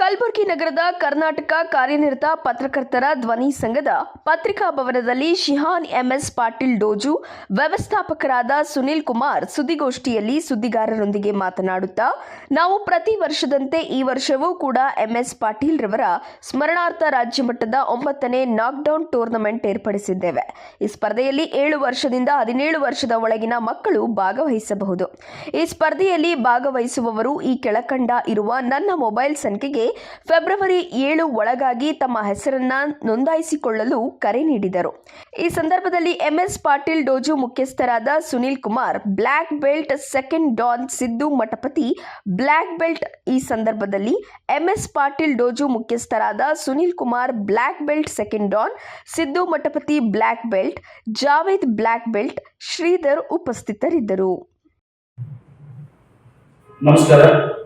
ಕಲಬುರಗಿ ನಗರದ ಕರ್ನಾಟಕ ಕಾರ್ಯನಿರತ ಪತ್ರಕರ್ತರ ಧ್ವನಿ ಸಂಘದ ಪತ್ರಿಕಾ ಭವನದಲ್ಲಿ ಶಿಹಾನ್ ಎಂಎಸ್ ಪಾಟೀಲ್ ಡೋಜು ವ್ಯವಸ್ಥಾಪಕರಾದ ಸುನಿಲ್ ಕುಮಾರ್ ಸುದ್ದಿಗೋಷ್ಠಿಯಲ್ಲಿ ಸುದ್ದಿಗಾರರೊಂದಿಗೆ ಮಾತನಾಡುತ್ತಾ, ನಾವು ಪ್ರತಿ ವರ್ಷದಂತೆ ಈ ವರ್ಷವೂ ಕೂಡ ಎಂಎಸ್ ಪಾಟೀಲ್ ರವರ ಸ್ಮರಣಾರ್ಥ ರಾಜ್ಯ ಮಟ್ಟದ 9ನೇ ನಾಕ್ಡೌನ್ ಟೂರ್ನಮೆಂಟ್ ಏರ್ಪಡಿಸಿದ್ದೇವೆ. ಈ ಸ್ಪರ್ಧೆಯಲ್ಲಿ 7 ವರ್ಷದಿಂದ 17 ವರ್ಷದ ಒಳಗಿನ ಮಕ್ಕಳು ಭಾಗವಹಿಸಬಹುದು. ಈ ಸ್ಪರ್ಧೆಯಲ್ಲಿ ಭಾಗವಹಿಸುವವರು ಈ ಕೆಳಕಂಡ ಇರುವ ನನ್ನ ಮೊಬೈಲ್ ಸಂಖ್ಯೆಗೆ ಫೆಬ್ರವರಿ 7 ಒಳಗಾಗಿ ತಮ್ಮ ಹೆಸರನ್ನ ನೋಂದಾಯಿಸಿಕೊಳ್ಳಲು ಕರೆ ನೀಡಿದರು. ಈ ಸಂದರ್ಭದಲ್ಲಿ ಎಂಎಸ್ ಪಾಟೀಲ್ ಡೋಜು ಮುಖ್ಯಸ್ಥರಾದ Sunil Kumar, black belt second dan Siddu Mathapati, black belt. ಈ ಸಂದರ್ಭದಲ್ಲಿ ಎಂಎಸ್ ಪಾಟೀಲ್ ಡೋಜು ಮುಖ್ಯಸ್ಥರಾದ Sunil Kumar, black belt second dan Siddu Mathapati, black belt Javed, black belt Shridhar ಉಪಸ್ಥಿತರಿದ್ದರು. ನಮಸ್ಕಾರ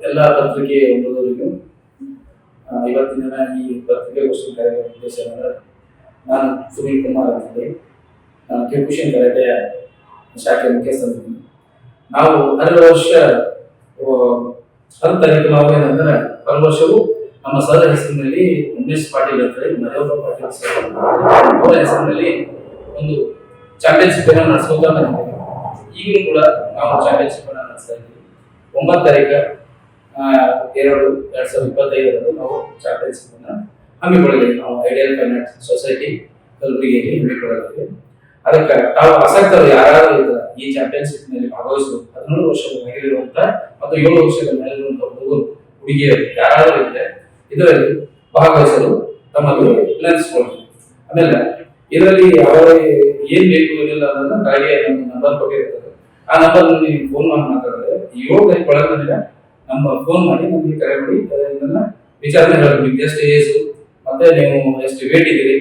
ಎಲ್ಲ ಪತ್ರಿಕೆ ಓದುಗರಿಗೂ. ಇವತ್ತಿನ ಈ ಪತ್ರಿಕಾಗೋಷ್ಠಿ ಕಾರ್ಯಕ್ರಮ ಉದ್ದೇಶ ಅಂದರೆ, ನಾನು ಸುನೀಲ್ ಕುಮಾರ್ ಅಂತೇಳಿ ಕಿರುಕುಶನ್ ಕರಾಟೆಯ ಶಾಖೆ ಮುಖ್ಯಸ್ಥರಿದ್ದೀನಿ. ನಾವು ಹರ್ ವರ್ಷ 10 ತಾರೀಕು ನಾವು ಏನಂದ್ರೆ, ಹರ್ ವರ್ಷವೂ ನಮ್ಮ ಸರ್ ಹೆಸರಿನಲ್ಲಿ ಉಮೇಶ್ ಪಾಟೀಲ್ ಅಂತೇಳಿ ಮರೇವಪ್ಪ ಪಾಟೀಲ್ ಸರ್ ಅವರ ಹೆಸರಿನಲ್ಲಿ ಒಂದು ಚಾಂಪಿಯನ್ಶಿಪ್ ಅನ್ನು ನಡೆಸೋದಾ ಬಂದಿದ್ದೀವಿ. ಈಗಲೂ ಕೂಡ ನಾವು ಚಾಂಪಿಯನ್ಶಿಪ್ ಅನ್ನು ನಡೆಸ್ತಾ ಇದ್ದೀವಿ. 9 ತಾರೀಕು 2/2025 ನಾವು ಚಾಂಪಿಯನ್ಶಿಪ್ ಅನ್ನು ಹಮ್ಮಿಕೊಳ್ಳಲಿದ್ದೀವಿ. ನಾವು ಐಡಿಯಲ್ ಕರ್ನಾಟಕ ಸೊಸೈಟಿ ಕಲಬುರಗಿಯಲ್ಲಿ ಹಮ್ಮಿಕೊಳ್ಳಲಿದ್ದೀವಿ. ಅದಕ್ಕೆ ತಾವು ಆಸಕ್ತರು ಯಾರಾದರೂ ಇದ್ದಾರೆ ಈ ಚಾಂಪಿಯನ್ಶಿಪ್ ನಲ್ಲಿ ಭಾಗವಹಿಸಲು 13 ವರ್ಷದ ಮೇಲಿರುವಂತಹ ಮತ್ತು 7 ವರ್ಷದ ಮೇಲಿರುವಂತಹ ಹುಡುಗಿಯರು ಯಾರಾದರೂ ಇದ್ದರೆ ಇದರಲ್ಲಿ ಭಾಗವಹಿಸಲು ತಮ್ಮಲ್ಲಿ ವಿನಂತಿಸಿಕೊಳ್ಳಿ. ಆಮೇಲೆ ಇದರಲ್ಲಿ ಅವರಿಗೆ ಏನ್ ಬೇಕು ಏನಿಲ್ಲ ಅನ್ನೋದನ್ನ ಕೆಳಗೆ ನಮ್ಮ ನಂಬರ್ ಕೊಟ್ಟಿರ್ತದೆ. ಆ ನಂಬರ್ ನೀವು ಫೋನ್ ಮಾಡಿ ಮಾತಾಡಿದ್ರೆ 7 ಗಂಟೆ ಒಳಗೆ ನಮ್ಮ ಫೋನ್ ಮಾಡಿ ನಮಗೆ ಕರೆ ಮಾಡಿ ಇದನ್ನ ವಿಚಾರಣೆ ಹೇಳ್ತೀವಿ. ಎಷ್ಟು ಏಜ್ ಮತ್ತೆ ನೀವು ಎಷ್ಟು ವೇಟ್ ಇದ್ದೀರಿ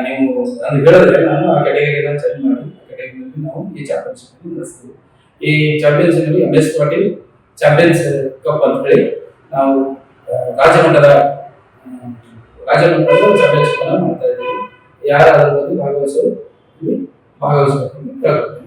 ನೀವು ನಾನು ಹೇಳಿದ್ರೆ ನಾನು ಆ ಕೆಟಗರಿನ ಚೆಕ್ ಮಾಡಿ ಆ ಕೆಟಗರಿನಲ್ಲಿ ನಾವು ಈ ಚಾಂಪಿಯನ್ಶಿಪ್ ನಡೆಸ್ತೀವಿ. ಈ ಚಾಂಪಿಯನ್ಶಿಪ್ ನಲ್ಲಿ ಎಂಎಸ್ ಪಾಟೀಲ್ ಚಾಂಪಿಯನ್ಸ್ ಕಪ್ ಅಂತ ಹೇಳಿ ನಾವು ರಾಜ್ಯ ಮಟ್ಟದ ಚಾಂಪಿಯನ್ಶಿಪ್ ಅನ್ನು ಮಾಡ್ತಾ ಇದ್ದೀವಿ. ಯಾರಾದರೂ ಭಾಗವಹಿಸಬೇಕು ಅಂತ ಹೇಳ್ತೀವಿ.